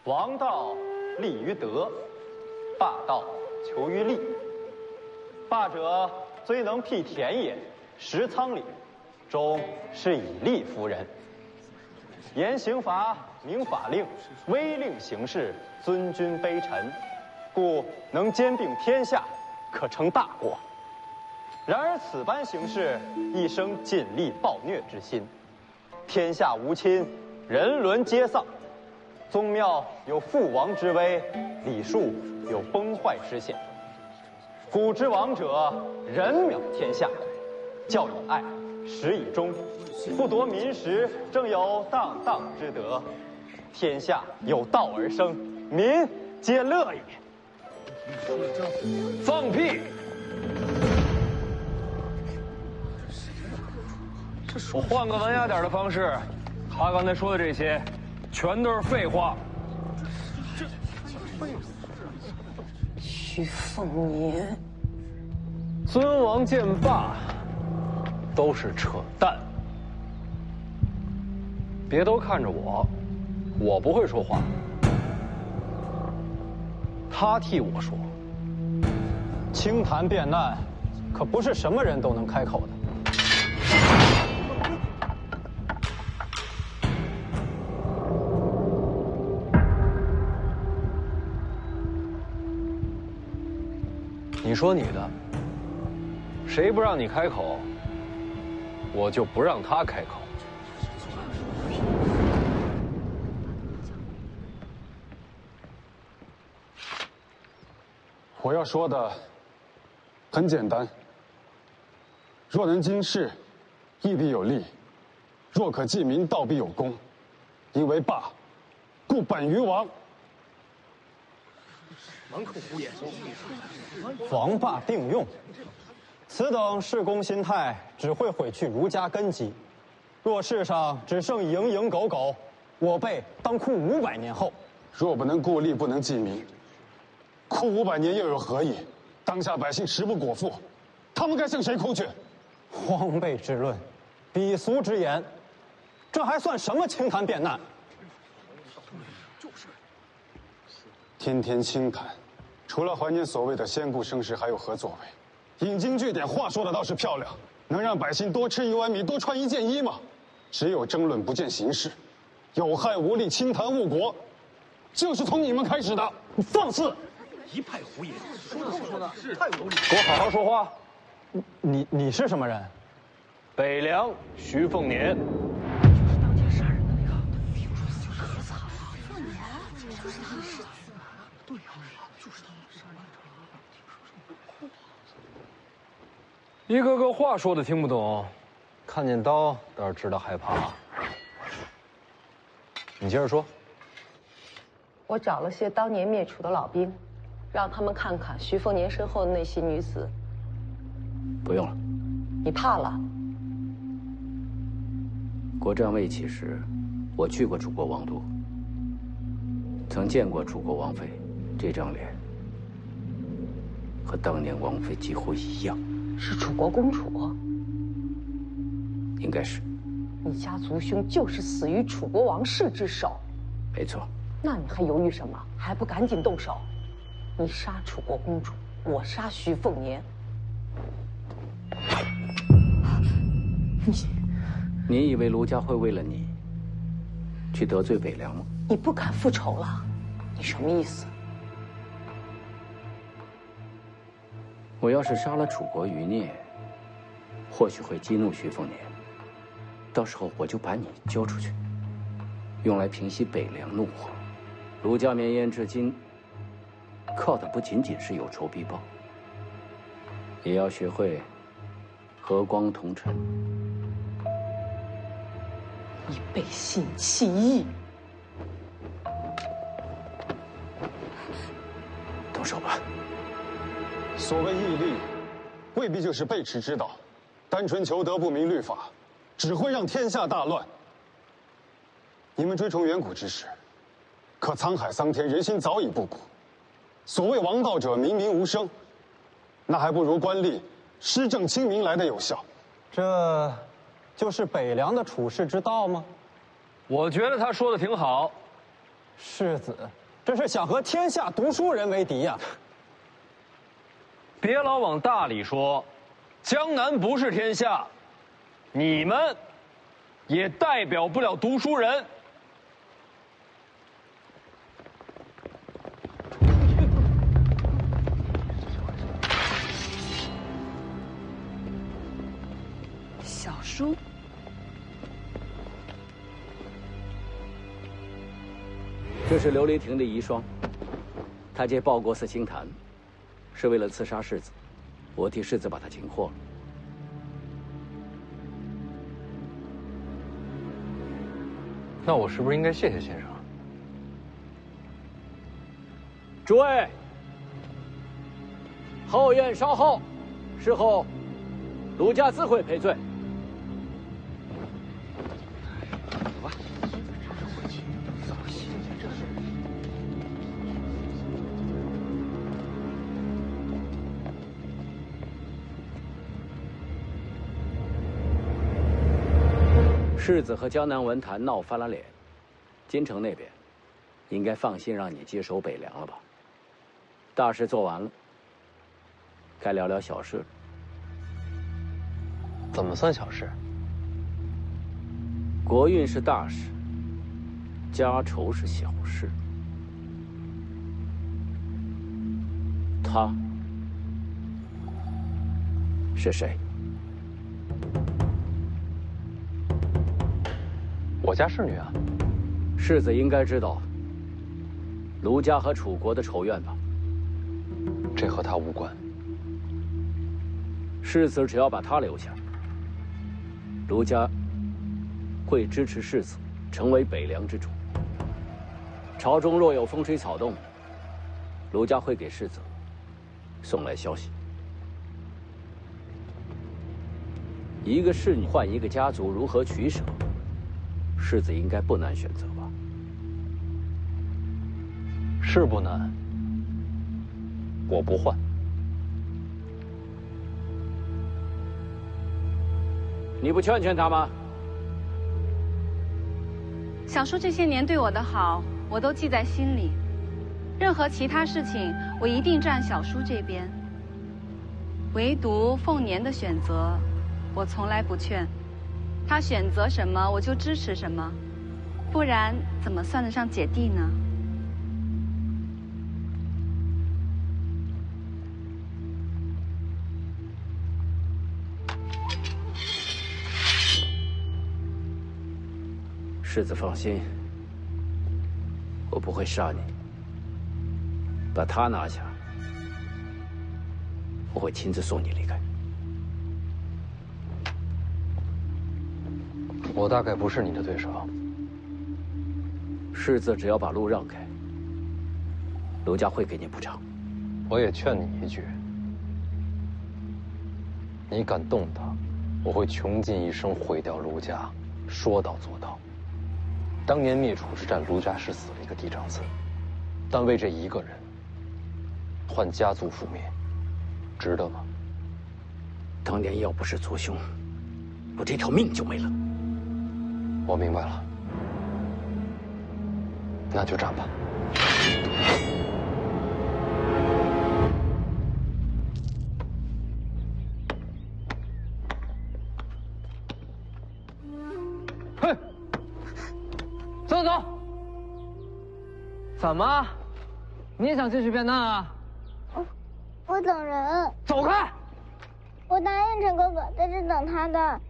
王道立于德，霸道求于利。霸者虽能辟田野，食仓廪，终是以利服人。严刑罚，明法令，威令行事，尊君卑臣，故能兼并天下，可成大国。然而此般行事，一生尽力暴虐之心，天下无亲，人伦皆丧。宗庙有覆亡之危，礼数有崩坏之险。古之王者，人渺天下，教以爱，实以忠，不夺民食，正有荡荡之德。天下有道而生，民皆乐也。放屁！我换个文雅点的方式，他刚才说的这些，全都是废话。徐凤年，尊王见霸，都是扯淡。别都看着我，我不会说话，他替我说。清谈变难，可不是什么人都能开口的。你说你的，谁不让你开口，我就不让他开口。我要说的很简单：若能经世，义必有利；若可济民，道必有功。因为霸，故本于王。满口胡言！王霸并用，此等事公心态，只会毁去儒家根基。若世上只剩蝇营狗苟，我辈当哭500年后。若不能固利，不能济民，哭500年又有何益？当下百姓食不果腹，他们该向谁哭去？荒悖之论，鄙俗之言，这还算什么清谈变难？天天清谈，除了怀念所谓的先故盛世，还有何作为？引经据典，话说的倒是漂亮，能让百姓多吃1碗米，多穿1件衣吗？只有争论不见形式，有害无利，清谈误国，就是从你们开始的。你放肆！一派胡言，说的是太无理。给我好好说话。你是什么人？北凉徐凤年。当街杀人的那个，听说死儿子啊，凤年，就是他的世子。对呀，就是他。一个个话说的听不懂，看见刀倒是知道害怕。你接着说。我找了些当年灭楚的老兵，让他们看看徐凤年身后的那些女子。不用了。你怕了？国战未起时，我去过楚国王都，曾见过楚国王妃，这张脸和当年王妃几乎一样。是楚国公主？应该是。你家族兄就是死于楚国王室之手。没错。那你还犹豫什么？还不赶紧动手！你杀楚国公主，我杀徐凤年。你以为卢家会为了你去得罪北凉吗？你不敢复仇了？你什么意思？我要是杀了楚国余孽，或许会激怒徐凤年，到时候我就把你交出去，用来平息北凉怒火。卢家绵延至今，靠的不仅仅是有仇必报，也要学会和光同尘。你背信弃义！动手吧。所谓义利，未必就是背驰之道，单纯求得不明律法，只会让天下大乱。你们追崇远古之时，可沧海桑田，人心早已不古。所谓王道者，民民无声，那还不如官吏施政清明来的有效。这，就是北凉的处世之道吗？我觉得他说的挺好，世子，这是想和天下读书人为敌呀！别老往大里说，江南不是天下，你们也代表不了读书人。小叔，这是琉璃亭的遗孀，她借报国寺清谈，是为了刺杀世子，我替世子把她擒获了。那我是不是应该谢谢先生？诸位，后院稍后，事后卢家自会赔罪。世子和江南文坛闹翻了脸，京城那边应该放心让你接手北凉了吧？大事做完了，该聊聊小事了。怎么算小事？国运是大事，家仇是小事。他是谁？我家侍女啊。世子应该知道卢家和楚国的仇怨吧？这和他无关。世子只要把他留下，卢家会支持世子成为北凉之主。朝中若有风吹草动，卢家会给世子送来消息。一个侍女换一个家族，如何取舍？世子应该不难选择吧？是不难，我不换。你不劝劝他吗？小叔这些年对我的好，我都记在心里。任何其他事情，我一定站小叔这边。唯独凤年的选择，我从来不劝。他选择什么，我就支持什么，不然怎么算得上姐弟呢？世子放心，我不会杀你。把他拿下，我会亲自送你离开。我大概不是你的对手。世子只要把路让开，卢家会给你补偿。我也劝你一句：你敢动他，我会穷尽一生毁掉卢家，说到做到。当年灭楚之战，卢家是死了一个嫡长子，但为这一个人，换家族覆灭，值得吗？当年要不是族兄，我这条命就没了。我明白了，那就战吧。嘿，走走。怎么？你也想继续变难啊？我等人。走开！我答应陈哥哥在这等他的。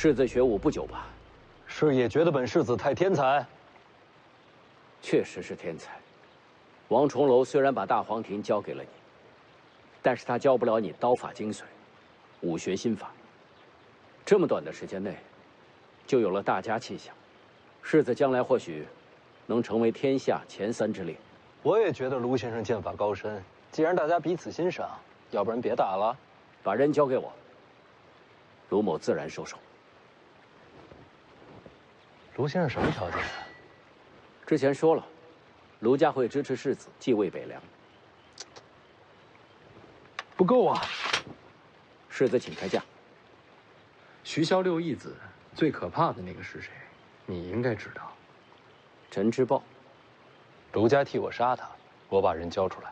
世子学武不久吧？是也觉得本世子太天才。确实是天才。王重楼虽然把大黄庭交给了你，但是他教不了你刀法精髓，武学心法。这么短的时间内，就有了大家气象。世子将来或许能成为天下前3之列。我也觉得卢先生剑法高深，既然大家彼此欣赏，要不然别打了，把人交给我，卢某自然收手。卢先生什么条件？之前说了，卢家会支持世子继位北凉。不够啊！世子请开价。徐骁6义子最可怕的那个是谁？你应该知道。陈之豹。卢家替我杀他，我把人交出来。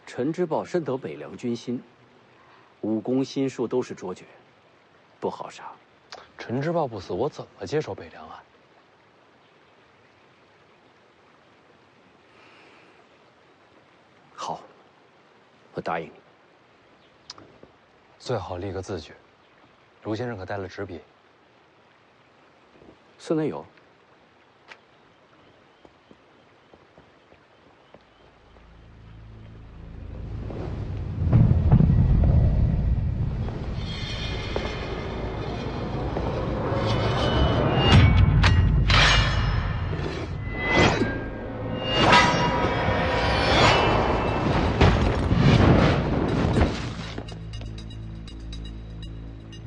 陈之豹深得北凉军心，武功心术都是卓绝，不好杀。陈之豹不死，我怎么接手北凉啊？好，我答应你。最好立个字据。卢先生可带了纸笔？寺内有。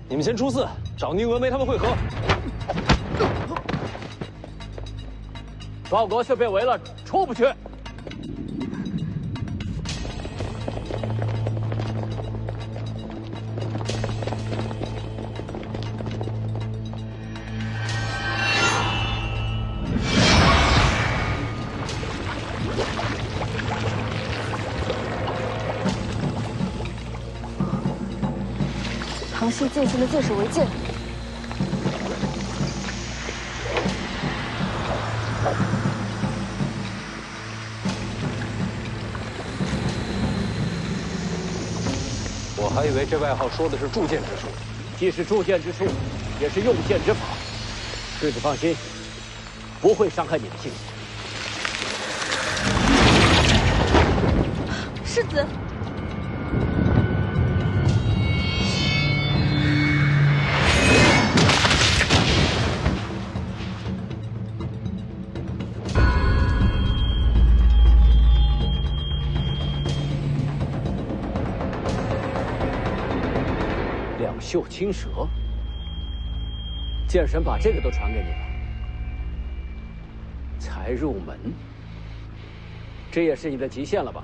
你们先出寺，找宁峨眉他们会合。报国寺被围了，出不去。唐熙进行的箭手为箭。我还以为这外号说的是铸剑之术，既是铸剑之术，也是用剑之法。世子放心，不会伤害你的性命。世子。绣青蛇，剑神把这个都传给你了，才入门，这也是你的极限了吧？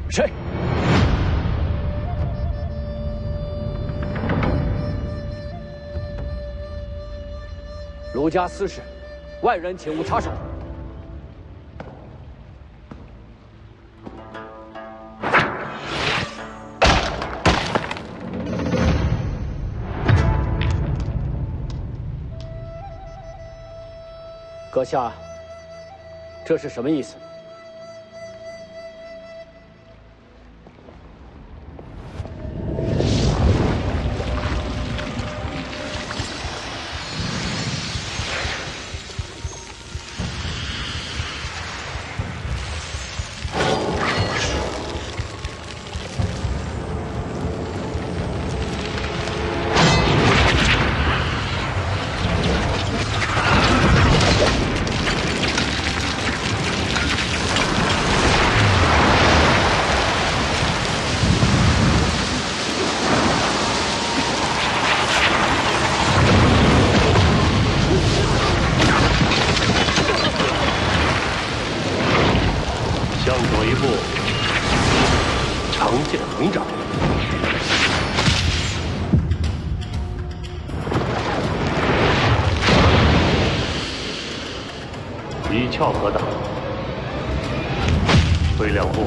谁？卢家私事，外人请勿插手。阁下，这是什么意思？向左一步，长剑横掌。翘何党，挥两步，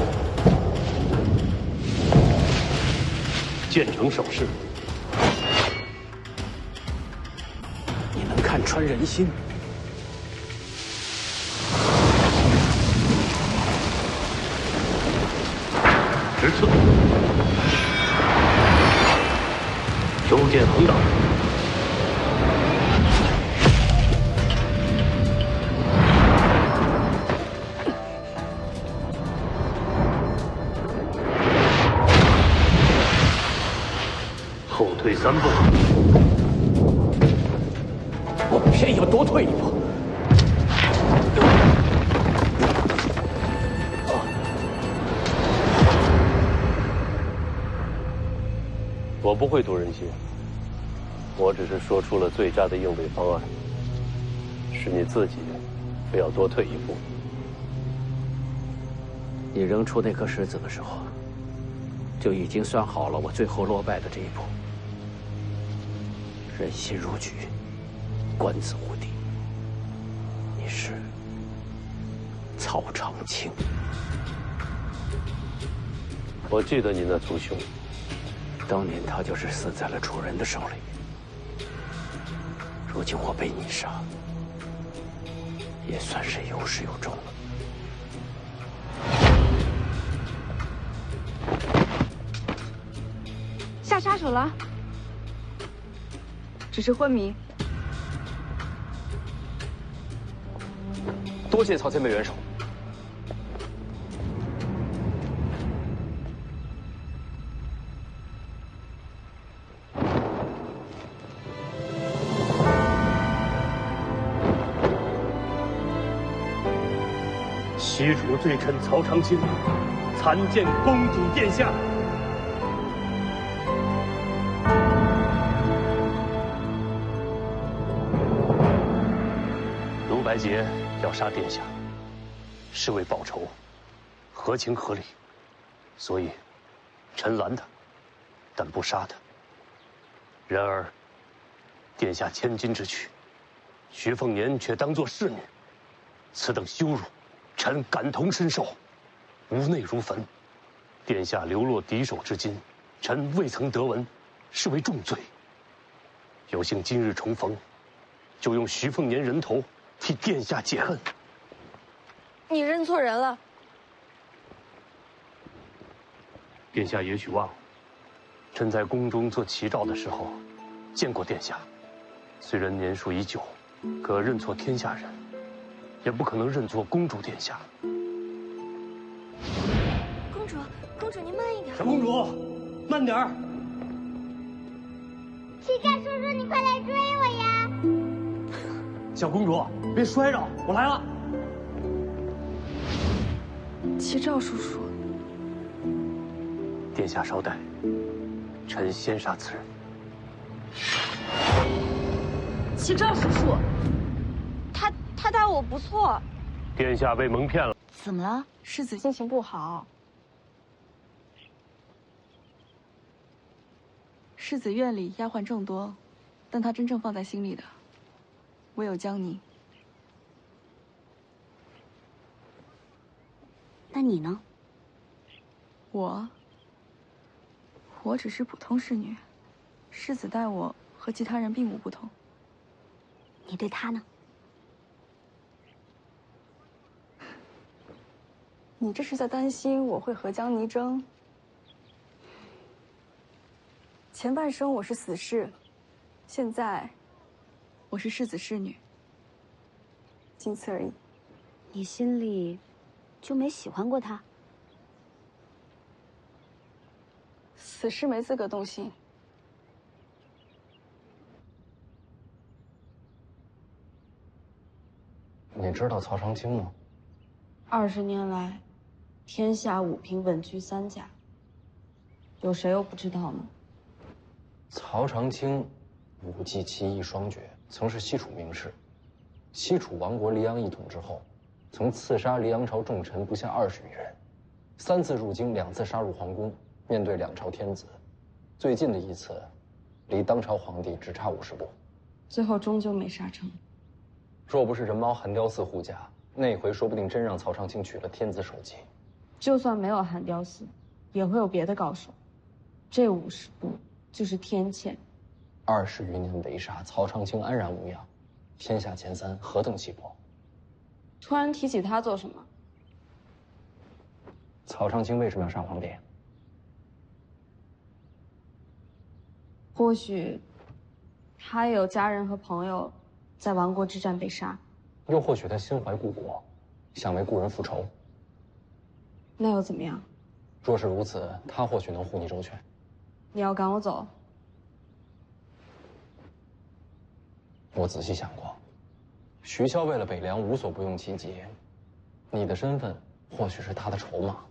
建成手势。你能看穿人心。直刺，求见横党。后退3步，我偏要多退一步。我不会读人心，我只是说出了最佳的应对方案，是你自己非要多退一步。你扔出那颗石子的时候，就已经算好了我最后落败的这一步。人心如炬，官子无敌。你是曹长青。我记得你那族兄。当年他就是死在了楚人的手里，如今我被你杀，也算是有始有终了。下杀手了，只是昏迷。多谢曹前辈援手。西楚罪臣曹长青，参见公主殿下。卢白洁要杀殿下，是为报仇，合情合理，所以臣拦他，但不杀他。然而，殿下千金之躯，徐凤年却当作侍女，此等羞辱，臣感同身受，无内如焚。殿下流落敌手至今，臣未曾得闻，是为重罪。有幸今日重逢，就用徐凤年人头替殿下解恨。你认错人了。殿下也许忘了，臣在宫中做齐诏的时候，见过殿下。虽然年数已久，可认错天下人，也不可能认错公主殿下。公主，您慢一点。小公主，慢点儿。齐战叔叔，你快来追我呀！小公主，别摔着，我来了。齐兆叔叔，殿下稍待，臣先杀此人。齐兆叔叔，他待我不错。殿下被蒙骗了。怎么了？世子心情不好。世子院里丫鬟众多，但他真正放在心里的，唯有江宁。那你呢？我只是普通侍女，世子待我和其他人并无不同。你对他呢？你这是在担心我会和江泥争？前半生我是死士，现在我是世子侍女，仅此而已。你心里就没喜欢过他？死士没资格动心。你知道曹长青吗？20年来，天下武平稳居3甲，有谁又不知道呢？曹长青武技奇艺双绝，曾是西楚名士。西楚亡国黎阳一统之后，曾刺杀黎阳朝重臣不下20余人，3次入京，2次杀入皇宫，面对2朝天子。最近的一次，离当朝皇帝只差50步，最后终究没杀成。若不是人猫寒雕寺护驾，那回说不定真让曹长青取了天子首级。就算没有韩雕寺，也会有别的高手。这50步就是天堑。20余年围杀，曹长青安然无恙，天下前3，何等气魄！突然提起他做什么？曹长青为什么要杀皇帝？或许他也有家人和朋友在亡国之战被杀，又或许他心怀故国，想为故人复仇。那又怎么样？若是如此，他或许能护你周全。你要赶我走？我仔细想过，徐骁为了北凉无所不用其极，你的身份或许是他的筹码。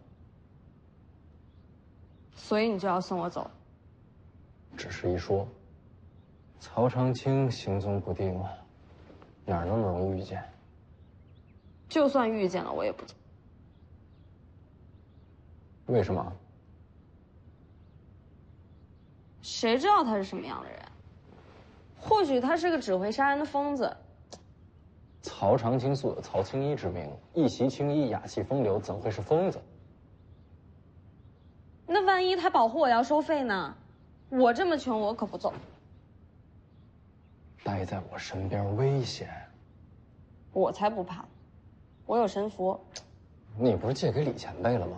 所以你就要送我走？只是一说，曹长青行踪不定，哪那么容易遇见？就算遇见了，我也不走。为什么？谁知道他是什么样的人？或许他是个只会杀人的疯子。曹长青素有曹青衣之名，一袭青衣，雅气风流，怎会是疯子？那万一他保护我要收费呢？我这么穷，我可不走。待在我身边危险。我才不怕，我有神符。你不是借给李前辈了吗？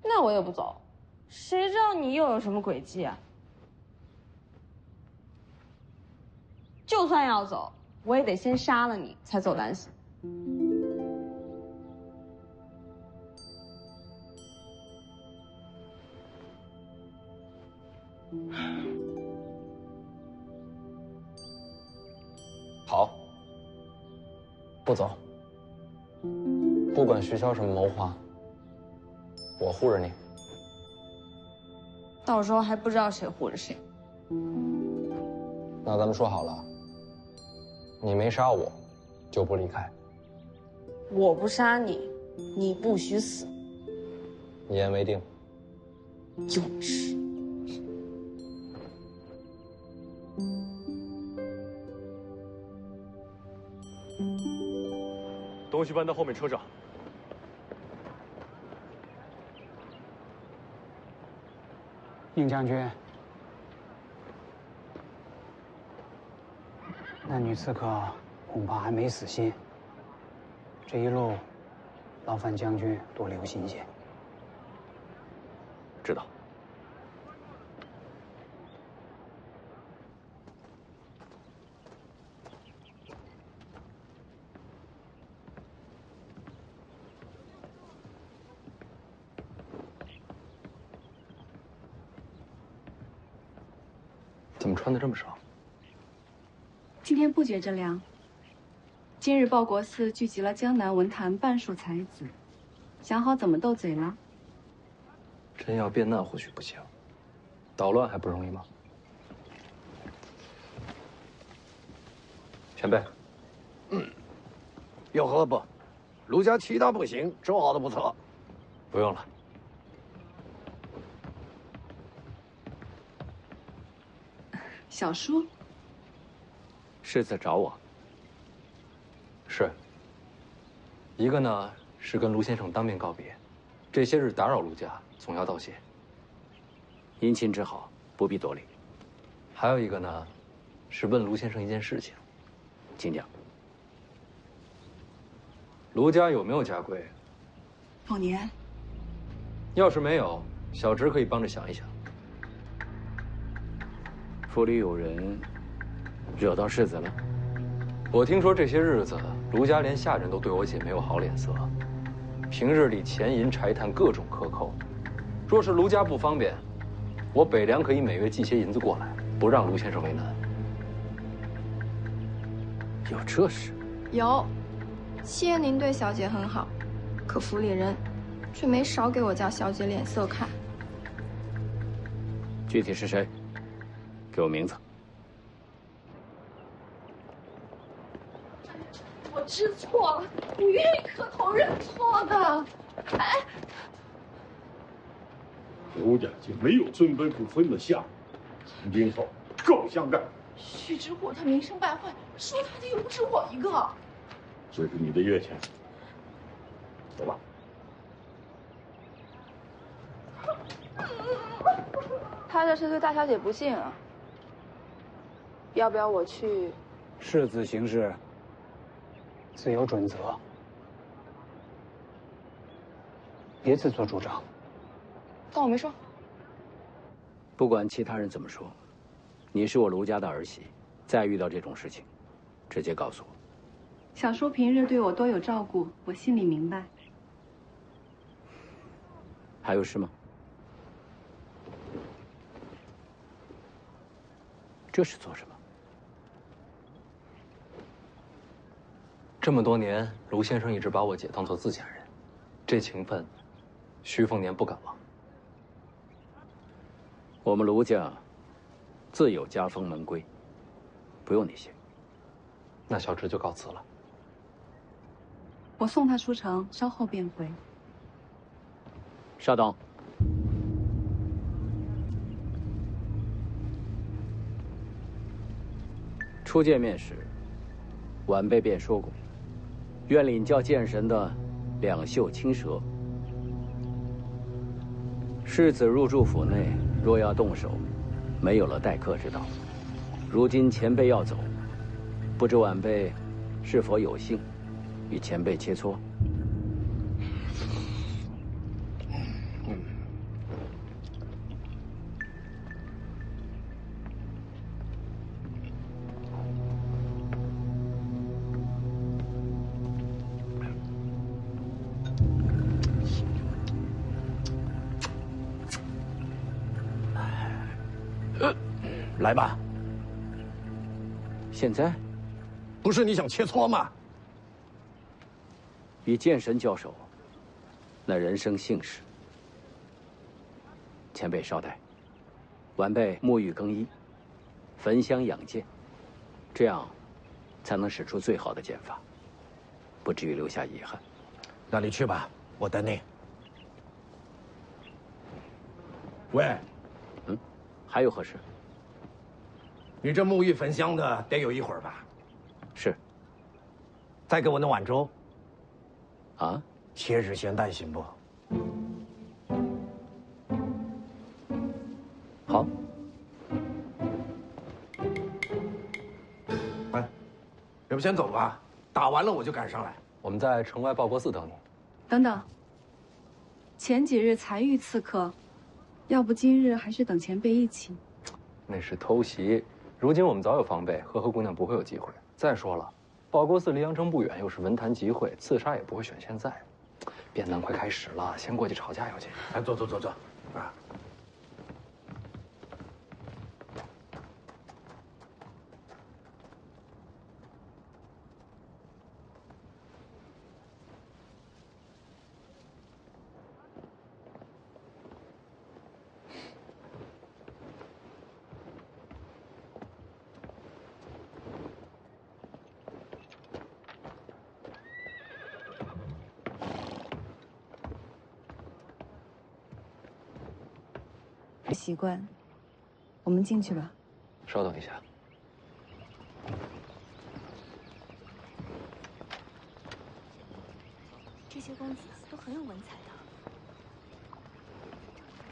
那我也不走，谁知道你又有什么诡计啊？就算要走，我也得先杀了你，才走单行。好，不走。不管徐骁什么谋划，我护着你。到时候还不知道谁护着谁。那咱们说好了，你没杀我，就不离开。我不杀你，你不许死。一言为定。幼稚。东西搬到后面车上。宁将军，那女刺客恐怕还没死心。这一路，劳烦将军多留心些。知道。怎么穿的这么少？今天不觉着凉。今日报国寺聚集了江南文坛半数才子，想好怎么斗嘴了？真要变难或许不行，捣乱还不容易吗？前辈，要喝不？卢家其他不行，粥熬的不错。不用了。小叔，世子找我。是。一个呢是跟卢先生当面告别，这些日打扰卢家，总要道谢。姻亲之好，不必多礼。还有一个呢，是问卢先生一件事情。请讲。卢家有没有家规？凤年，要是没有，小侄可以帮着想一想。府里有人惹到世子了？我听说这些日子，卢家连下人都对我姐没有好脸色，平日里钱银柴炭各种克扣。若是卢家不方便，我北凉可以每月寄些银子过来，不让卢先生为难。有这事？有，七爷您对小姐很好，可府里人却没少给我家小姐脸色看。具体是谁？给我名字。我知错了，不愿意磕头认错的。哎，卢家竟没有尊卑不分的下，从今后更相干。徐知火他名声败坏，说他的又不止我一个。这是你的月钱，走吧。他这是对大小姐不敬啊！要不要我去？世子行事自有准则，别自作主张。当我没说。不管其他人怎么说，你是我卢家的儿媳，再遇到这种事情，直接告诉我。小叔平日对我多有照顾，我心里明白。还有事吗？这是做什么？这么多年，卢先生一直把我姐当做自家人，这情分，徐凤年不敢忘。我们卢家自有家风门规，不用你谢。那小侄就告辞了。我送他出城，稍后便回。稍等。初见面时，晚辈便说过，愿领教剑神的两袖青蛇。世子入住府内，若要动手，没有了待客之道。如今前辈要走，不知晚辈是否有幸与前辈切磋？来吧。现在？不是你想切磋吗？与剑神交手，乃人生幸事。前辈稍待，晚辈沐浴更衣，焚香养剑，这样才能使出最好的剑法，不至于留下遗憾。那你去吧，我等你。喂，还有何事？你这沐浴焚香的得有一会儿吧？是。再给我那碗粥。啊？切纸咸蛋行不？好。哎，要不先走吧，打完了我就赶上来。我们在城外报国寺等你。等等，前几日才遇刺客，要不今日还是等前辈一起。那是偷袭，如今我们早有防备，和姑娘不会有机会。再说了，报国寺离阳城不远，又是文坛集会，刺杀也不会选现在。变难快开始了，先过去吵架要紧。哎，坐，啊。习惯，我们进去吧。稍等一下。这些公子都很有文采的，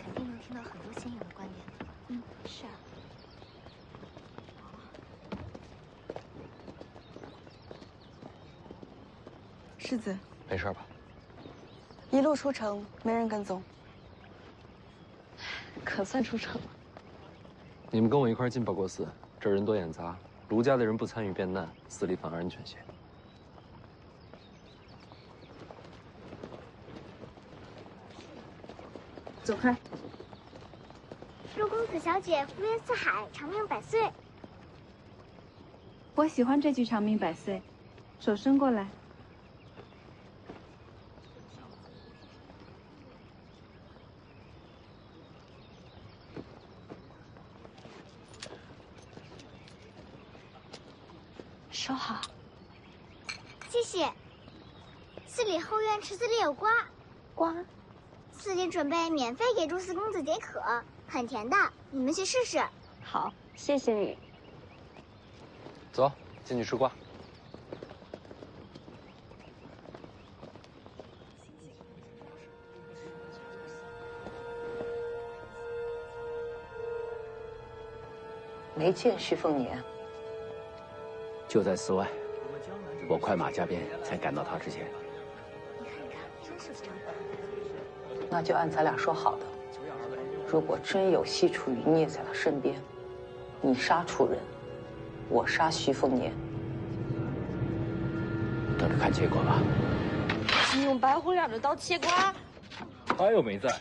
肯定能听到很多新颖的观点的。嗯，是啊。世子，没事吧？一路出城，没人跟踪。可算出城了。你们跟我一块进报国寺，这儿人多眼杂，卢家的人不参与变难，寺里反而安全些。走开。陆公子小姐福源四海，长命百岁。我喜欢这句长命百岁，手伸过来。收好，谢谢。寺里后院池子里有瓜，寺里准备免费给朱四公子解渴，很甜的，你们去试试。好，谢谢你。走，进去吃瓜。没见徐凤年。就在寺外，我快马加鞭才赶到他之前。那就按咱俩说好的，如果真有西楚余孽在他身边，你杀楚人，我杀徐凤年。等着看结果吧。你用白虎脸的刀切瓜，他又没在。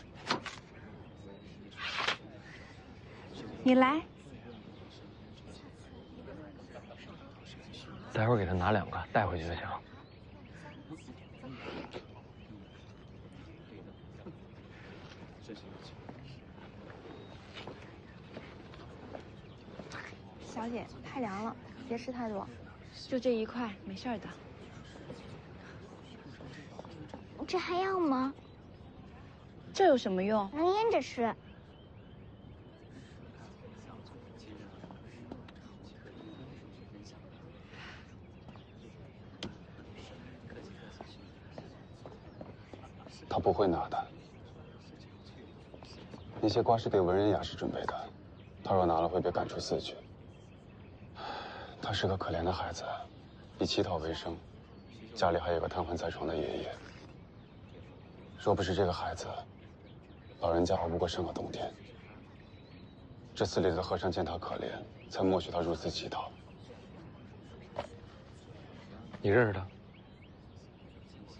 你来。待会儿给他拿2个带回去就行。小姐，太凉了，别吃太多。就这一块，没事的。这还要吗？这有什么用？能腌着吃。他不会拿的。那些瓜是给文人雅士准备的，他若拿了会被赶出寺去。他是个可怜的孩子，以乞讨为生，家里还有个瘫痪在床的爷爷。若不是这个孩子，老人家熬不过3个冬天。这寺里的和尚见他可怜，才默许他入寺乞讨。你认识他？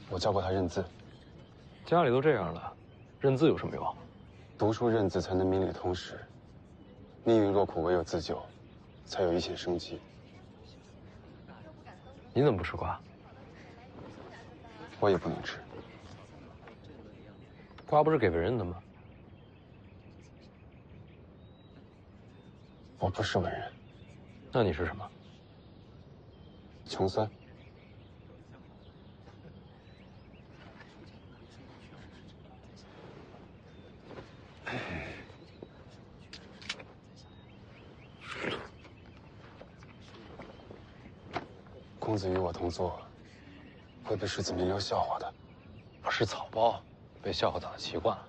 我教过他认字。家里都这样了，认字有什么用？读书认字才能明理通识。命运若苦，唯有自救，才有一线生机。你怎么不吃瓜？我也不能吃。瓜不是给文人的吗？我不是文人。那你是什么？穷酸。公子与我同坐，会被世子名流笑话的。我是草包，被笑话打得习惯了。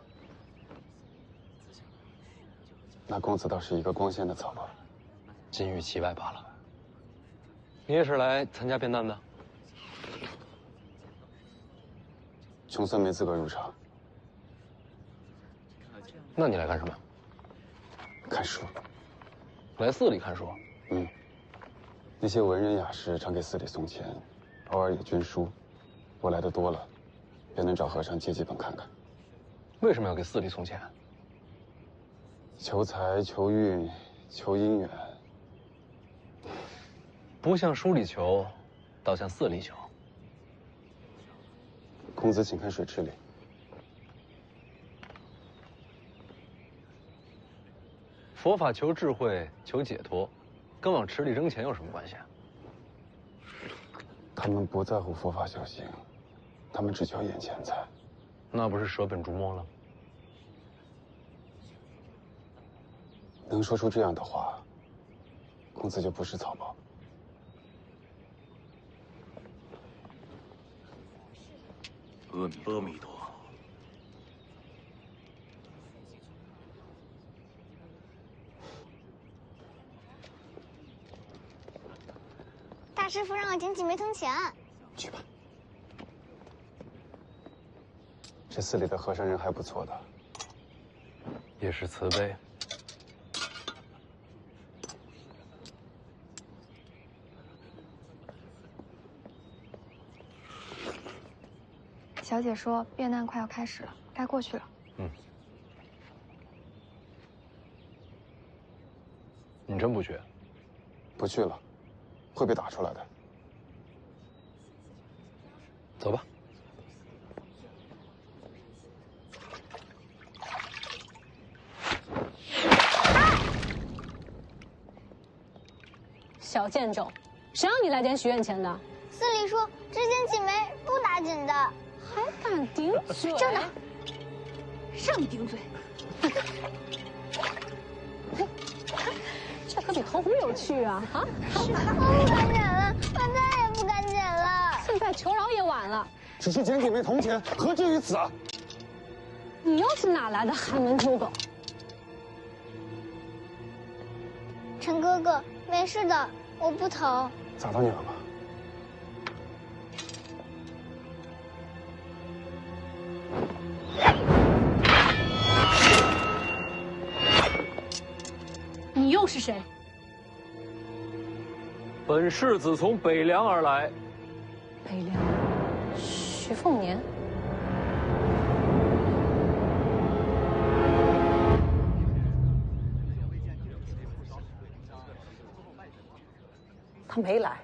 那公子倒是一个光鲜的草包，金玉其外罢了。你也是来参加变难的？穷酸没资格入场。那你来干什么？看书。来寺里看书？嗯。那些文人雅士常给寺里送钱，偶尔也捐书。我来的多了，便能找和尚借几本看看。为什么要给寺里送钱？求财、求运、求姻缘。不向书里求，倒向寺里求。公子，请看水池里。佛法求智慧，求解脱，跟往池里扔钱有什么关系啊？他们不在乎佛法修行，他们只求眼前财。那不是舍本逐末了？能说出这样的话，公子就不是草包。阿弥陀。大师傅让我捡几枚铜钱。去吧。这寺里的和尚人还不错的，也是慈悲。小姐说变难快要开始了，该过去了。嗯。你真不去？不去了，会被打出来的。走吧。小贱种，谁让你来捡许愿钱的？寺里说只捡几枚，不打紧的。还敢顶嘴？真的，让你顶嘴。这可比偷壶有趣啊！啊！我不敢捡了，我再也不敢捡了。现在求饶也晚了。只是捡几枚铜钱，何至于此啊？你又是哪来的寒门猪狗？陈哥哥，没事的，我不疼。砸到你了吗？你又是谁？本世子从北凉而来。北凉，徐凤年。他没来。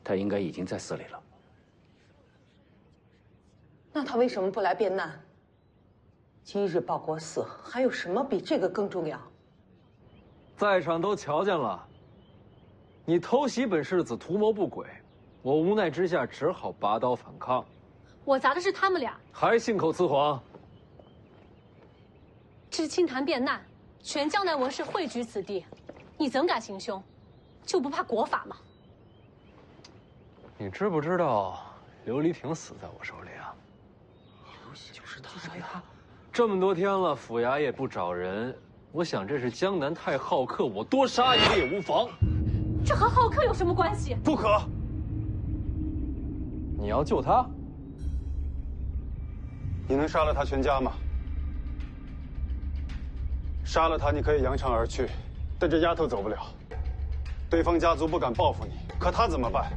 他应该已经在寺里了。那他为什么不来变难？今日报国寺，还有什么比这个更重要？在场都瞧见了，你偷袭本世子，图谋不轨，我无奈之下只好拔刀反抗。我砸的是他们俩，还信口雌黄。知清谈变难，全江南文士汇聚此地，你怎敢行凶？就不怕国法吗？你知不知道琉璃亭死在我手里啊？就是他呀！这么多天了，府衙也不找人，我想这是江南太好客，我多杀一个也无妨。这和好客有什么关系？不可！你要救他？你能杀了他全家吗？杀了他，你可以扬长而去，但这丫头走不了。对方家族不敢报复你，可他怎么办？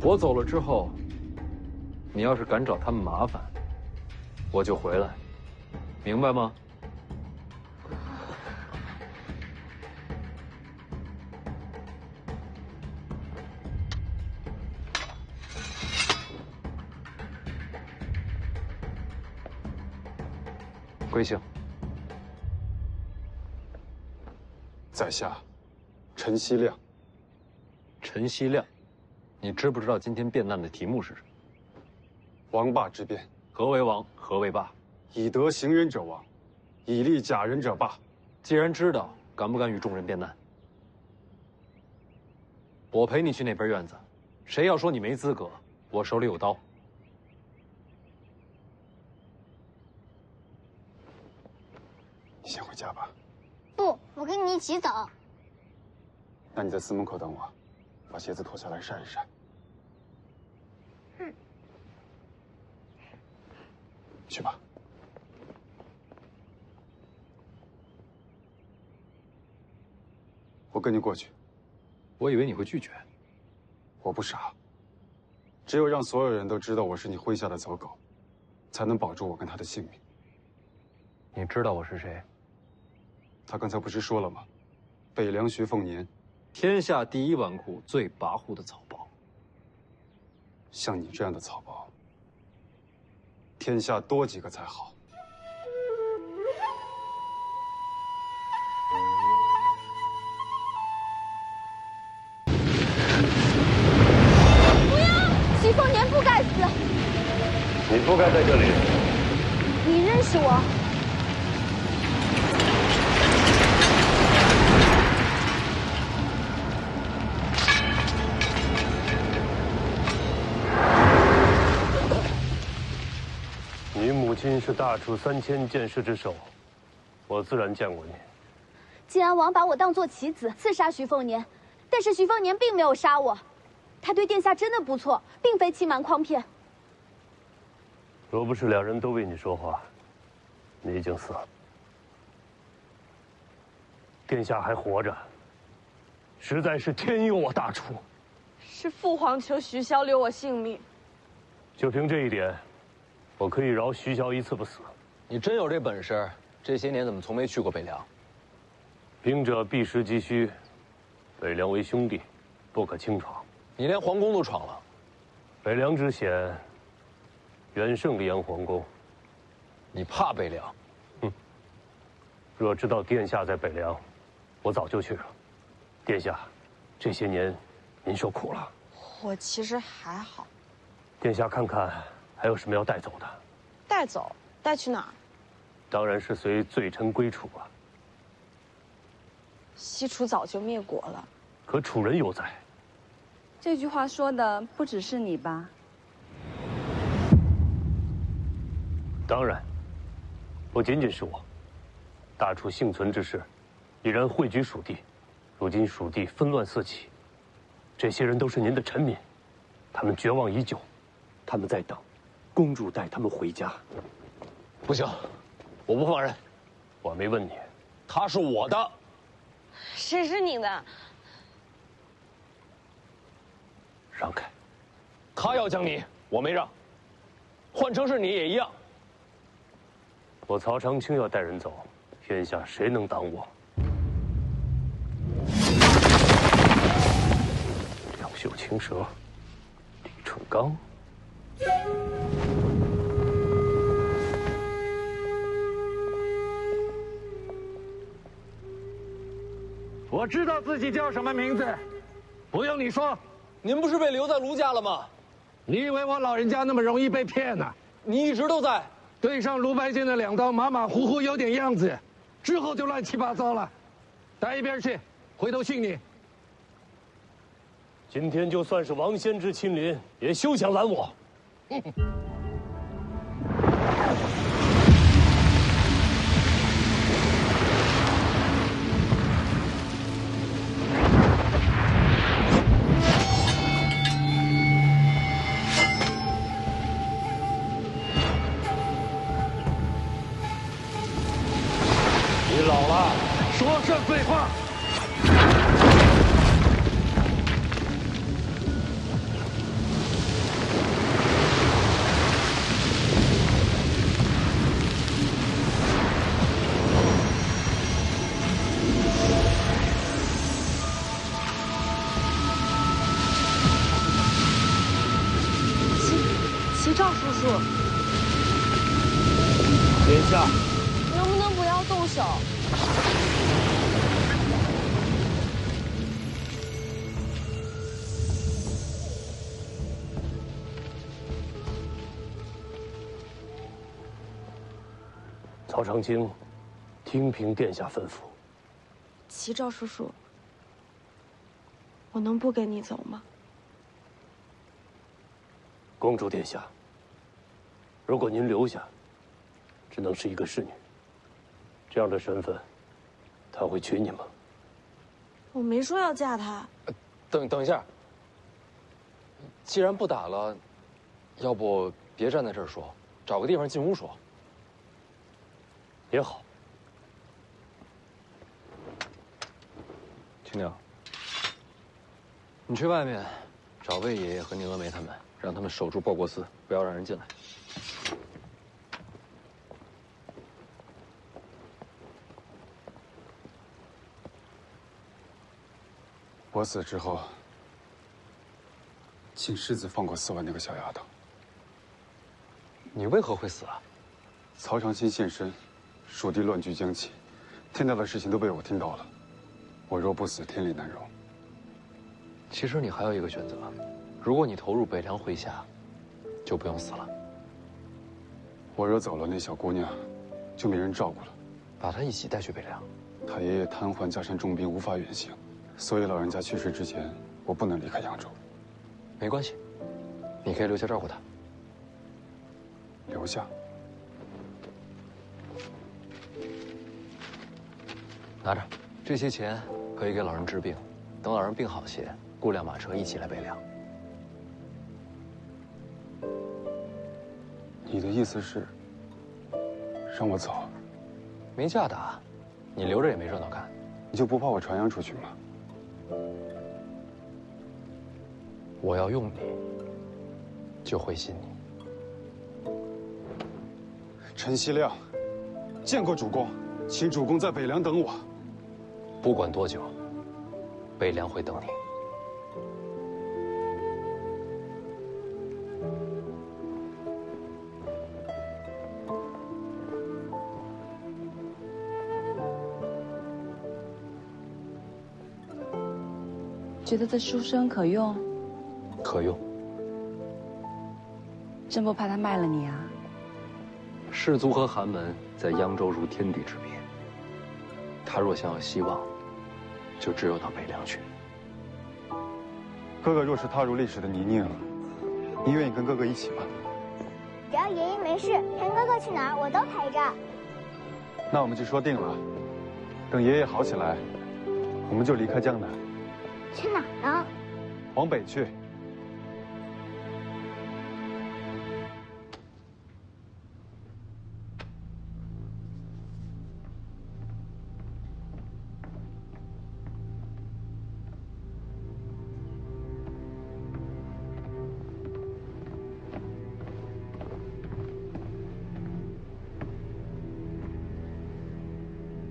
我走了之后，你要是敢找他们麻烦，我就回来，明白吗？贵姓？在下陈希亮。陈希亮，你知不知道今天变难的题目是什么？王霸之变。何为王？何为霸？以德行人者王，以利假人者霸。既然知道，敢不敢与众人变难？我陪你去那边院子，谁要说你没资格，我手里有刀。你先回家吧。不，我跟你一起走。那你在寺门口等我，把鞋子脱下来晒一晒。去吧。我跟你过去。我以为你会拒绝。我不傻。只有让所有人都知道我是你麾下的走狗，才能保住我跟他的性命。你知道我是谁？他刚才不是说了吗？北凉徐凤年，天下第一纨绔、最跋扈的草包。像你这样的草包，天下多几个才好。不要！徐凤年不该死。你不该在这里。你认识我？你母亲是大楚3000剑士之首，我自然见过你。晋安王把我当作棋子，刺杀徐凤年，但是徐凤年并没有杀我，他对殿下真的不错，并非欺瞒诓骗。若不是两人都为你说话，你已经死了。殿下还活着，实在是天佑我大楚。是父皇求徐骁留我性命。就凭这一点，我可以饶徐骁一次不死。你真有这本事，这些年怎么从没去过北凉？兵者必时急需，北凉为兄弟，不可轻闯。你连皇宫都闯了。北凉之险，远胜离阳皇宫。你怕北凉？哼！若知道殿下在北凉，我早就去了。殿下，这些年您受苦了。我其实还好。殿下看看还有什么要带走的？带走？带去哪儿？当然是随罪臣归楚了。西楚早就灭国了，可楚人犹在。这句话说的不只是你吧？当然，不仅仅是我。大楚幸存之事，已然汇聚蜀地，如今蜀地纷乱四起，这些人都是您的臣民，他们绝望已久，他们在等公主带他们回家。不行，我不放人。我没问你，他是我的。谁是你的？让开！他要将你，我没让。换成是你也一样。我曹长青要带人走，天下谁能挡我？两袖青蛇，李淳刚。我知道自己叫什么名字，不用你说。您不是被留在卢家了吗？你以为我老人家那么容易被骗呢？你一直都在。对上卢白金的2刀，马马虎虎有点样子，之后就乱七八糟了。带一边去，回头训你。今天就算是王先知亲临，也休想拦我。你老了，说这废话。齐赵叔叔，殿下，能不能不要动手？曹长青，听凭殿下吩咐。齐赵叔叔，我能不跟你走吗？公主殿下，如果您留下，只能是一个侍女。这样的身份，他会娶你吗？我没说要嫁他。等一下，既然不打了，要不别站在这儿说，找个地方进屋说。也好。青鸟，你去外面找魏爷爷和宁峨眉他们，让他们守住报国司，不要让人进来。我死之后，请世子放过4万那个小丫头。你为何会死啊？曹长青现身，蜀地乱局将起，天大的事情都被我听到了。我若不死，天理难容。其实你还有一个选择，如果你投入北凉麾下，就不用死了。我若走了，那小姑娘就没人照顾了。把她一起带去北凉。她爷爷瘫痪，家山重病，无法远行，所以老人家去世之前，我不能离开扬州。没关系，你可以留下照顾她。留下。拿着，这些钱可以给老人治病，等老人病好些，雇辆马车一起来北凉。你的意思是让我走？没架打，你留着也没热闹看。你就不怕我传扬出去吗？我要用你，就会信你。陈希亮，见过主公，请主公在北凉等我。不管多久，北凉会等你。觉得这书生可用？可用。真不怕他卖了你啊？士族和寒门在扬州如天地之别，他若想要希望，就只有到北凉去。哥哥若是踏入历史的泥泞，你愿意跟哥哥一起吗？只要爷爷没事，陪哥哥去哪儿我都陪着。那我们就说定了，等爷爷好起来，我们就离开江南。去哪儿呢？往北去。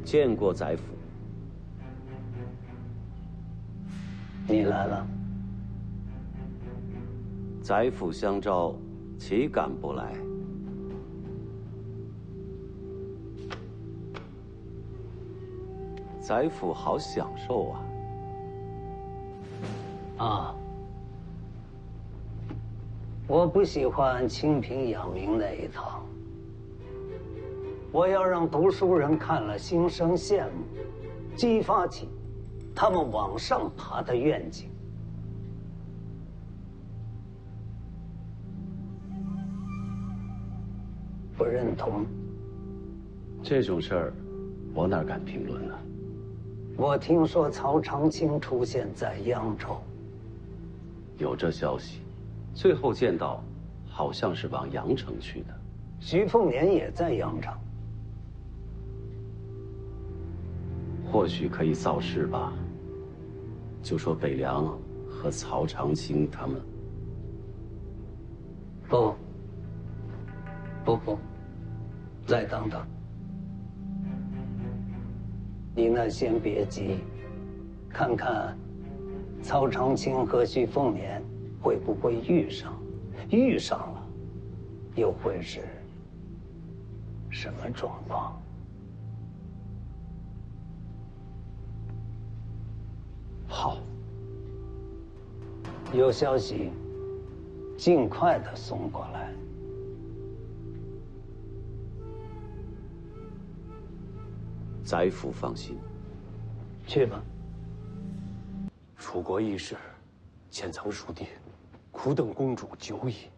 见过宰府。你来了。宰府相召，岂敢不来？宰府好享受啊！啊，我不喜欢清贫养民那一套。我要让读书人看了心生羡慕，激发起他们往上爬的愿景。不认同？这种事儿，我哪敢评论呢？我听说曹长青出现在扬州，有这消息。最后见到，好像是往阳城去的。徐凤年也在阳城。或许可以造势吧。就说北凉和曹长青他们。不，再等等。你那先别急，看看曹长青和徐凤年会不会遇上，遇上了，又会是什么状况？好，有消息，尽快的送过来。宰府放心，去吧。楚国义士潜藏蜀地，苦等公主久矣。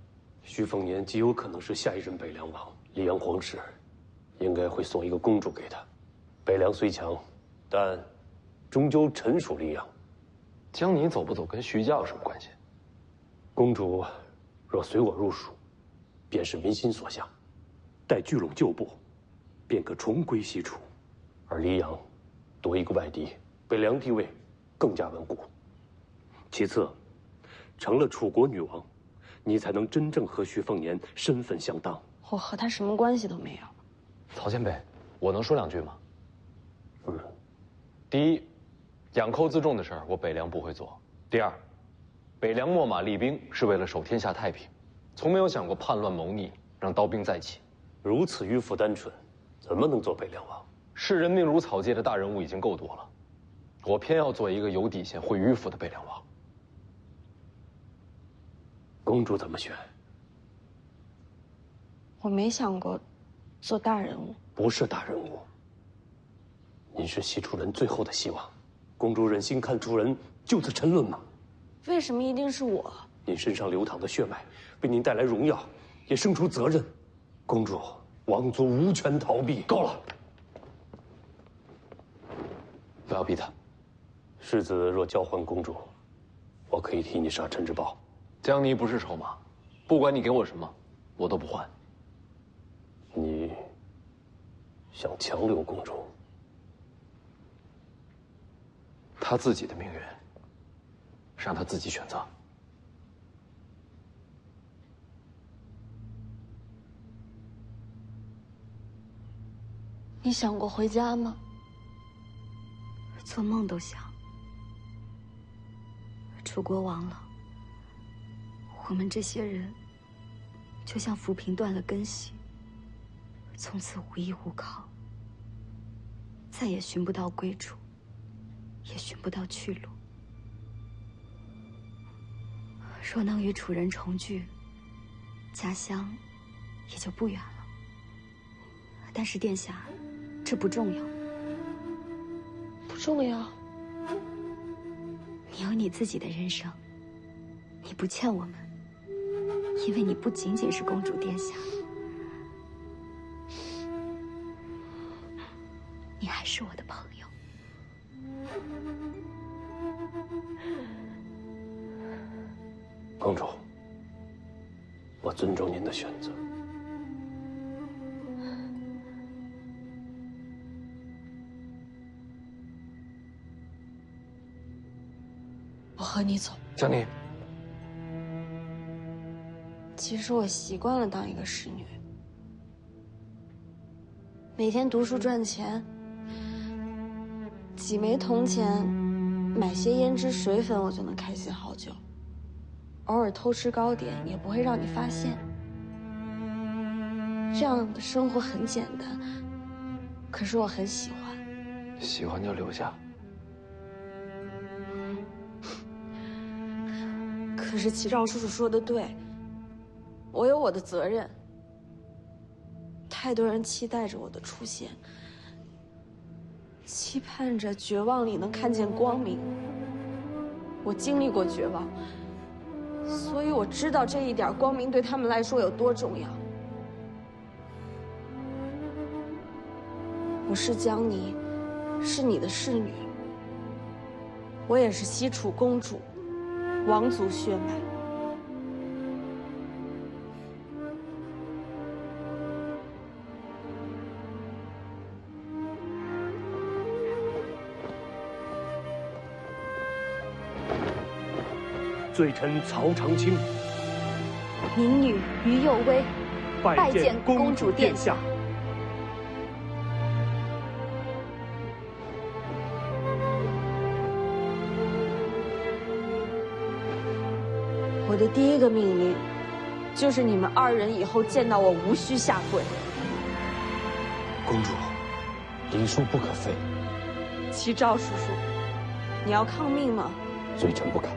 徐凤年极有可能是下一任北凉王。黎阳皇室应该会送一个公主给他。北凉虽强，但终究臣属黎阳。江宁走不走跟徐家有什么关系？公主若随我入蜀，便是民心所向，待聚拢旧部，便可重归西楚。而黎阳多一个外敌，北凉地位更加稳固。其次，成了楚国女王，你才能真正和徐凤年身份相当。我和他什么关系都没有。曹前辈，我能说两句吗？第一，养寇自重的事儿，我北凉不会做。第二，北凉秣马厉兵是为了守天下太平，从没有想过叛乱谋逆，让刀兵再起。如此迂腐单纯，怎么能做北凉王？视人命如草芥的大人物已经够多了，我偏要做一个有底线、会迂腐的北凉王。公主怎么选？我没想过做大人物。不是大人物，您是西楚人最后的希望。公主忍心看楚人就此沉沦吗？为什么一定是我？您身上流淌的血脉，为您带来荣耀，也生出责任。公主，王族无权逃避。够了！不要逼他。世子若交还公主，我可以替你杀陈之豹。江离不是筹码，不管你给我什么，我都不换。你想强留公主？她自己的命运，让她自己选择。你想过回家吗？做梦都想。楚国亡了，我们这些人就像浮萍断了根系，从此无依无靠，再也寻不到归处，也寻不到去路。若能与楚人重聚，家乡也就不远了。但是殿下，这不重要。不重要。你有你自己的人生，你不欠我们，因为你不仅仅是公主殿下，你还是我的朋友。公主，我尊重您的选择。我和你走。江宁，其实我习惯了当一个侍女，每天读书赚钱，几枚铜钱，买些胭脂水粉，我就能开心好久。偶尔偷吃糕点也不会让你发现。这样的生活很简单，可是我很喜欢。喜欢就留下。可是齐兆叔叔说的对，我有我的责任。太多人期待着我的出现，期盼着绝望里能看见光明。我经历过绝望，所以我知道这一点光明对他们来说有多重要。我是江妮，是你的侍女。我也是西楚公主，王族血脉。罪臣曹长青，民女于右威，拜见公主殿下。我的第一个命令，就是你们二人以后见到我无需下跪。公主，礼数不可废。齐兆叔叔，你要抗命吗？罪臣不敢。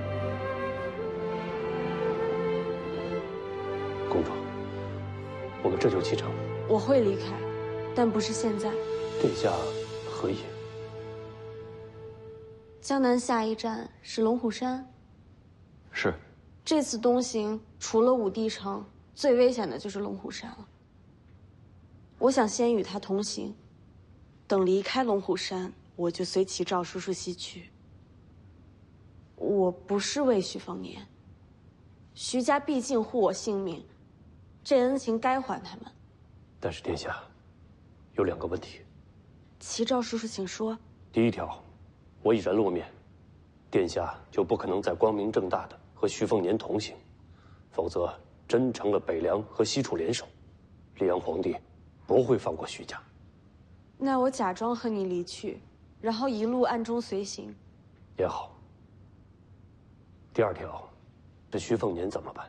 公主，我们这就启程。我会离开，但不是现在。殿下何意？江南下一站是龙虎山。是。这次东行除了武帝城，最危险的就是龙虎山了。我想先与他同行，等离开龙虎山，我就随齐兆叔叔西去。我不是为徐凤年，徐家毕竟护我性命，这恩情该还他们。但是殿下，有2个问题。齐兆叔叔，请说。第一条，我已然露面，殿下就不可能再光明正大的和徐凤年同行，否则真成了北凉和西楚联手，溧阳皇帝不会放过徐家。那我假装和你离去，然后一路暗中随行。也好。第2条，这徐凤年怎么办？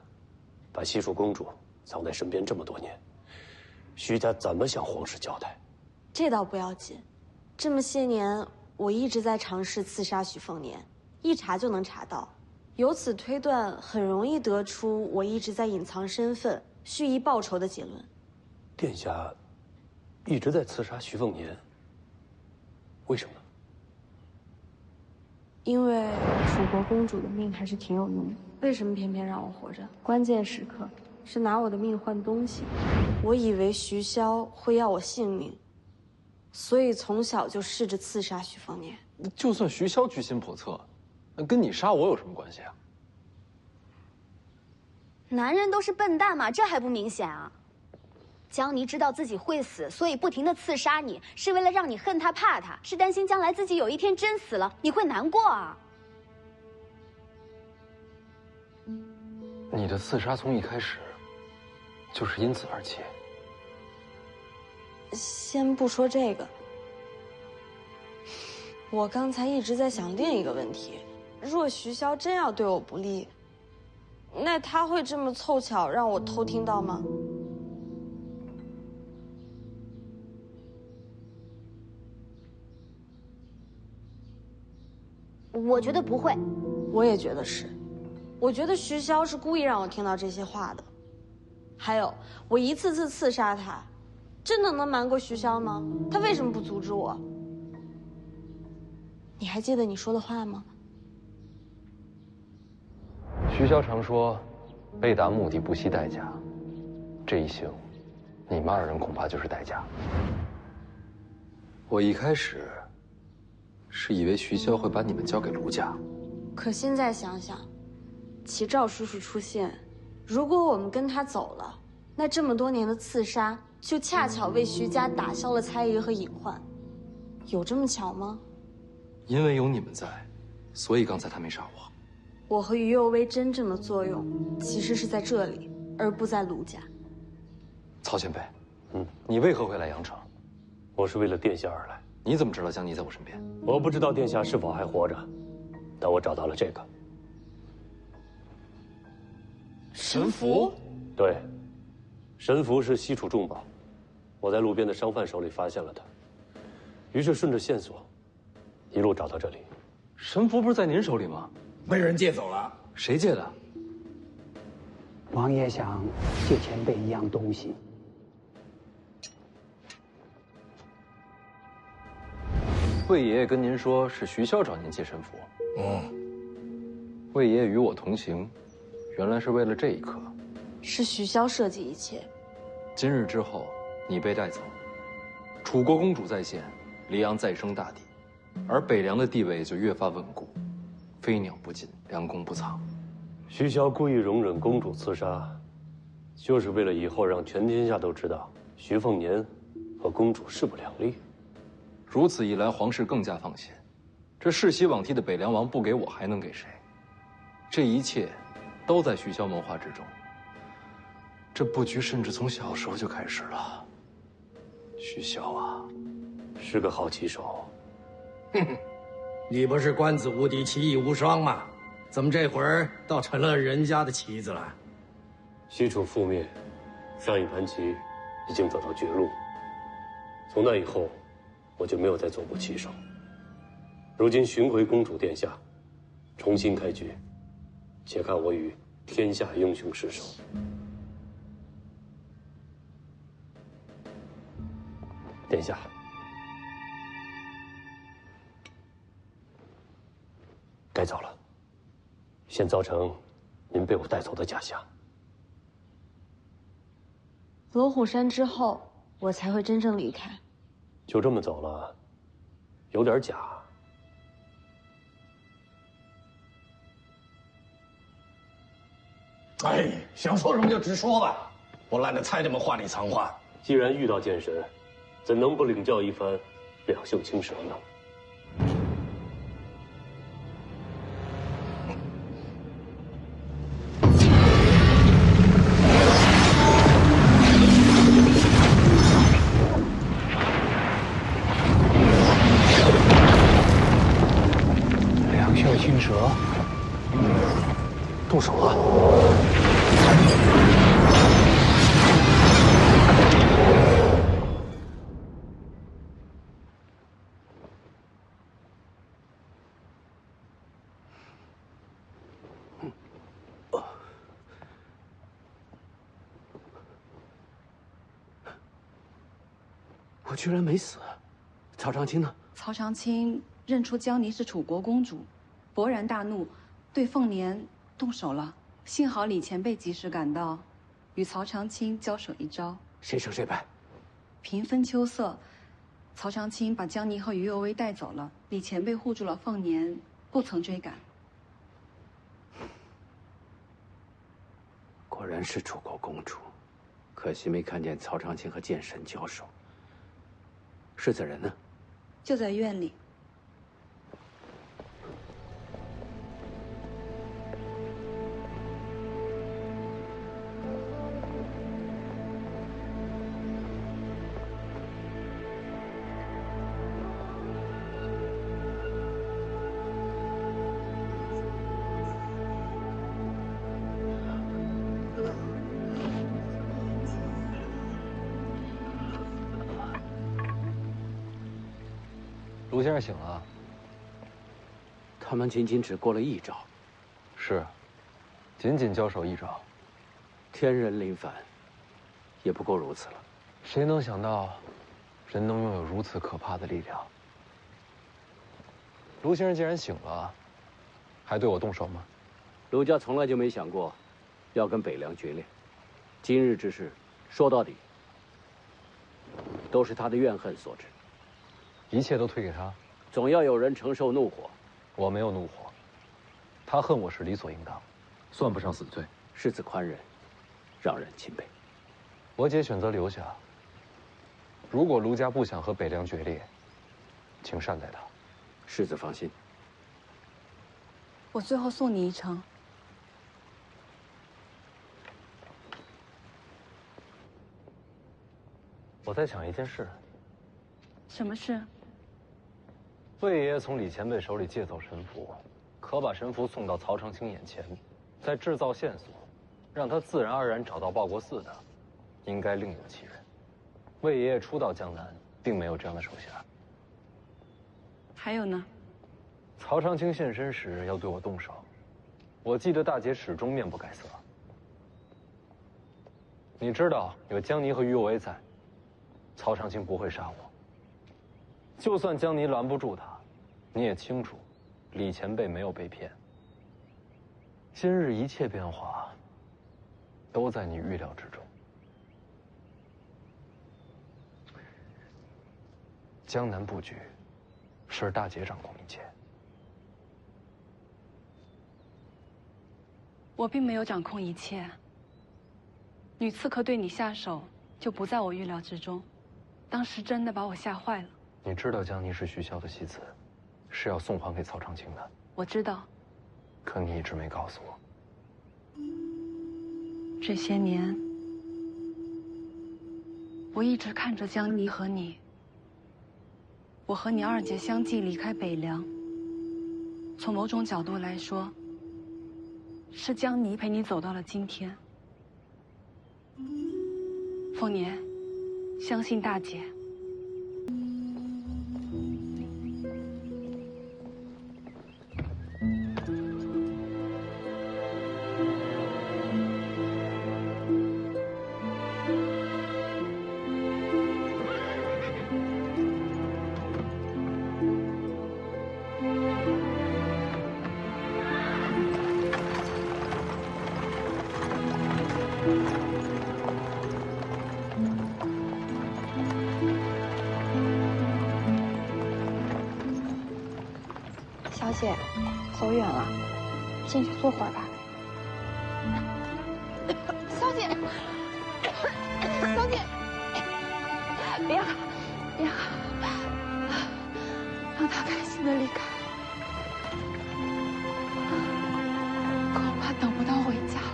把西楚公主藏在身边这么多年，徐家怎么向皇室交代？这倒不要紧，这么些年我一直在尝试刺杀徐凤年，一查就能查到。由此推断，很容易得出我一直在隐藏身份、蓄意报仇的结论。殿下一直在刺杀徐凤年，为什么？因为楚国公主的命还是挺有用的。为什么偏偏让我活着？关键时刻是拿我的命换东西。我以为徐骁会要我性命，所以从小就试着刺杀徐凤年。就算徐骁居心叵测，那跟你杀我有什么关系啊？男人都是笨蛋嘛，这还不明显啊？江妮知道自己会死，所以不停地刺杀你，是为了让你恨他怕他，是担心将来自己有一天真死了，你会难过啊。你的刺杀从一开始就是因此而起。先不说这个，我刚才一直在想另一个问题：若徐骁真要对我不利，那他会这么凑巧让我偷听到吗？我觉得不会。我也觉得是。我觉得徐骁是故意让我听到这些话的。还有，我一次次刺杀他，真的能瞒过徐骁吗？他为什么不阻止我？你还记得你说的话吗？徐骁常说，为达目的不惜代价。这一行，你们二人恐怕就是代价。我一开始是以为徐骁会把你们交给卢家，可现在想想，齐赵叔叔出现，如果我们跟他走了，那这么多年的刺杀就恰巧为徐家打消了猜疑和隐患，有这么巧吗？因为有你们在，所以刚才他没杀我。我和于右威真正的作用，其实是在这里，而不在卢家。曹前辈，你为何会来阳城？我是为了殿下而来。你怎么知道江离在我身边？我不知道殿下是否还活着，但我找到了这个神符。对，神符是西楚重宝，我在路边的商贩手里发现了它，于是顺着线索，一路找到这里。神符不是在您手里吗？被人借走了。谁借的？王爷想借前辈一样东西。魏爷爷跟您说是徐骁找您借神符。魏爷爷与我同行，原来是为了这一刻。是徐骁设计一切。今日之后，你被带走，楚国公主再现，黎阳再生大地，而北凉的地位就越发稳固。飞鸟不进，良弓不藏。徐骁故意容忍公主刺杀，就是为了以后让全天下都知道徐凤年和公主势不两立。如此一来，皇室更加放心。这世袭罔替的北凉王不给我，还能给谁？这一切，都在徐骁谋划之中。这布局甚至从小时候就开始了。徐骁啊，是个好棋手。哼哼，你不是官子无敌，棋艺无双吗？怎么这会儿倒成了人家的棋子了？西楚覆灭，上一盘棋已经走到绝路。从那以后，我就没有再做过棋手。如今寻回公主殿下，重新开局，且看我与天下英雄失手。殿下，该走了，先造成您被我带走的假象。龙虎山之后，我才会真正离开。就这么走了，有点假。哎，想说什么就直说吧，我懒得猜这么话里藏话。既然遇到剑神，怎能不领教一番两袖青蛇呢？两袖青蛇，动手了。我居然没死，曹长青呢？曹长青认出江离是楚国公主，勃然大怒，对凤年动手了。幸好李前辈及时赶到，与曹长青交手一招，谁胜谁败？平分秋色。曹长青把江离和于右威带走了，李前辈护住了凤年，不曾追赶。果然是楚国公主，可惜没看见曹长青和剑神交手。世子人呢？就在院里。卢先生醒了。他们仅仅只过了一招。是，仅仅交手一招。天人临凡，也不过如此了。谁能想到，人能拥有如此可怕的力量？卢先生既然醒了，还对我动手吗？卢家从来就没想过要跟北凉决裂，今日之事，说到底都是他的怨恨所致。一切都推给他，总要有人承受怒火。我没有怒火，他恨我是理所应当，算不上死罪。世子宽仁，让人钦佩。我姐选择留下。如果卢家不想和北凉决裂，请善待他。世子放心。我最后送你一程。我在想一件事。什么事？魏爷爷从李前辈手里借走神符，可把神符送到曹长青眼前，再制造线索，让他自然而然找到报国寺的，应该另有其人。魏爷爷初到江南，并没有这样的手下。还有呢？曹长青现身时要对我动手，我记得大姐始终面不改色。你知道有江泥和于为在，曹长青不会杀我。就算江泥拦不住他，你也清楚，李前辈没有被骗。今日一切变化，都在你预料之中。江南布局，是大姐掌控一切。我并没有掌控一切。女刺客对你下手，就不在我预料之中。当时真的把我吓坏了。你知道江泥是徐骁的戏子，是要送还给曹长青的。我知道。可你一直没告诉我。这些年，我一直看着江泥和你。我和你二姐相继离开北凉。从某种角度来说，是江泥陪你走到了今天。凤年，相信大姐。小姐，走远了，进去坐会儿吧。小姐，小姐，别喊，别喊，让他开心的离开。恐怕等不到回家了。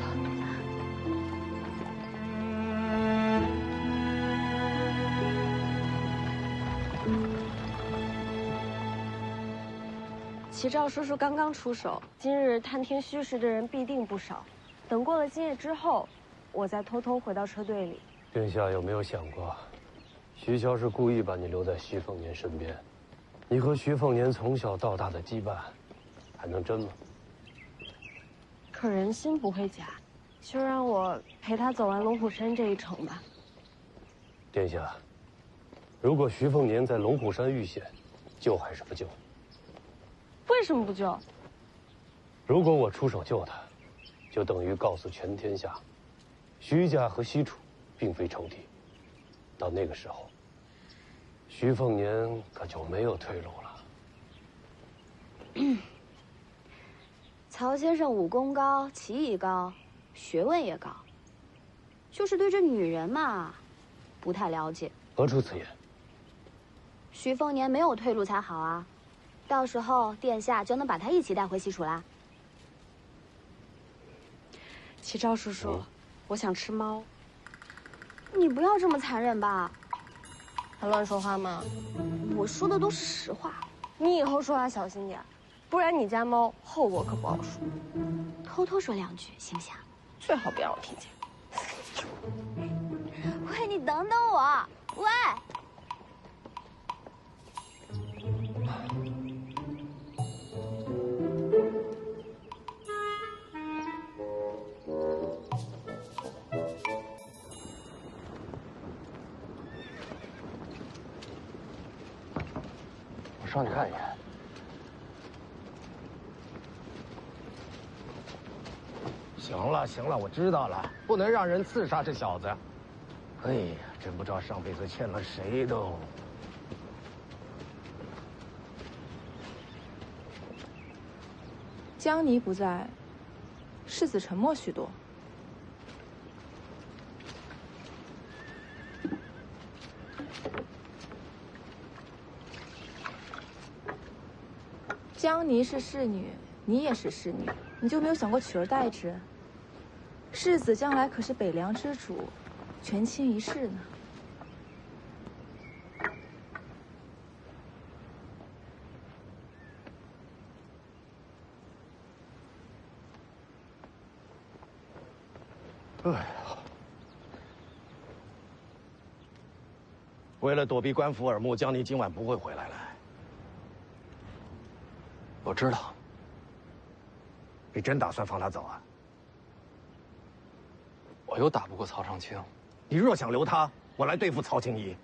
齐赵叔叔刚刚出手，今日探听虚实的人必定不少。等过了今夜之后，我再偷偷回到车队里。殿下有没有想过，徐骁是故意把你留在徐凤年身边？你和徐凤年从小到大的羁绊，还能真吗？可人心不会假，就让我陪他走完龙虎山这一程吧。殿下，如果徐凤年在龙虎山遇险，救还是不救？为什么不救？如果我出手救他，就等于告诉全天下，徐家和西楚并非仇敌。到那个时候，徐凤年可就没有退路了。曹先生武功高，棋艺高，学问也高，就是对这女人嘛，不太了解。何出此言？徐凤年没有退路才好啊。到时候殿下就能把他一起带回西楚啦。齐赵叔叔，我想吃猫。你不要这么残忍吧？还乱说话吗？我说的都是实话。你以后说话小心点，不然你家猫后果可不好说。偷偷说两句行不行？最好别让我听见。喂，你等等我。喂。上去看一眼。行了行了，我知道了，不能让人刺杀这小子。哎呀，真不知道上辈子欠了谁都。江离不在，世子沉默许多。江离是侍女，你也是侍女，你就没有想过取而代之？世子将来可是北凉之主，权倾一世呢。哎呀，为了躲避官府耳目，江离今晚不会回来了。我知道。你真打算放他走啊？我又打不过曹长青。你若想留他，我来对付曹青衣。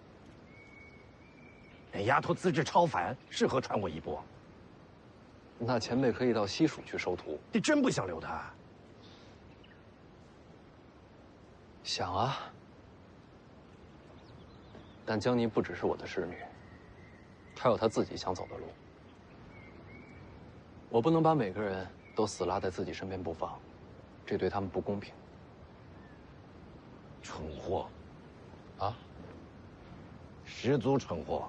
那丫头资质超凡，适合传我衣钵。那前辈可以到西蜀去收徒。你真不想留他？想啊。但江离不只是我的侍女，她有她自己想走的路。我不能把每个人都死拉在自己身边不放，这对他们不公平。蠢货！啊？十足蠢货！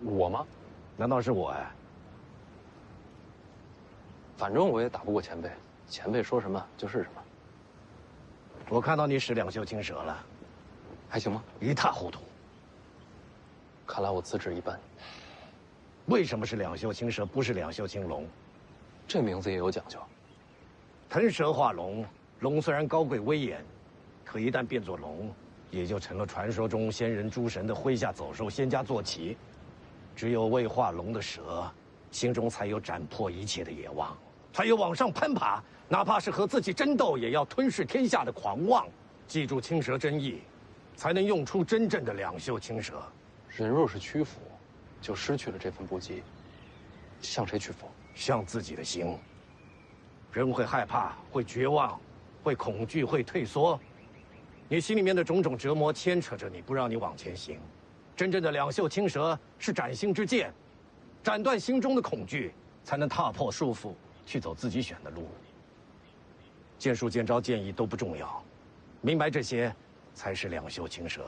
我吗？难道是我呀？反正我也打不过前辈，前辈说什么就是什么。我看到你使两袖青蛇了，还行吗？一塌糊涂。看来我资质一般。为什么是两袖青蛇，不是两袖青龙？这名字也有讲究。腾蛇化龙，龙虽然高贵威严，可一旦变作龙，也就成了传说中仙人诸神的麾下走兽、仙家坐骑。只有未化龙的蛇，心中才有斩破一切的野望，才有往上攀爬，哪怕是和自己争斗，也要吞噬天下的狂妄。记住青蛇真意，才能用出真正的两袖青蛇。人若是屈服，就失去了这份不羁。向谁屈服？向自己的心。人会害怕，会绝望，会恐惧，会退缩。你心里面的种种折磨牵扯着你，不让你往前行。真正的两袖青蛇是斩心之剑，斩断心中的恐惧，才能踏破束缚，去走自己选的路。剑术、剑招、剑意都不重要，明白这些，才是两袖青蛇。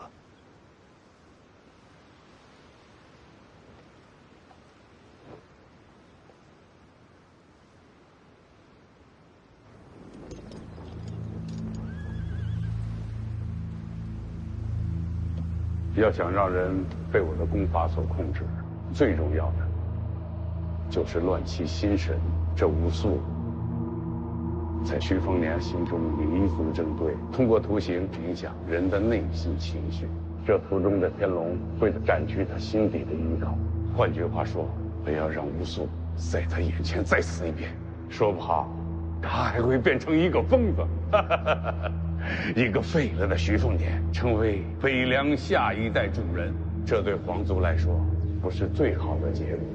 要想让人被我的功法所控制，最重要的就是乱其心神。这巫术在徐凤年心中弥足正对，通过图形影响人的内心情绪。这图中的天龙会占据他心底的依靠。换句话说，我要让巫术在他眼前再死一遍，说不好，他还会变成一个疯子。一个废了的徐凤年成为北凉下一代主人，这对皇族来说不是最好的结果。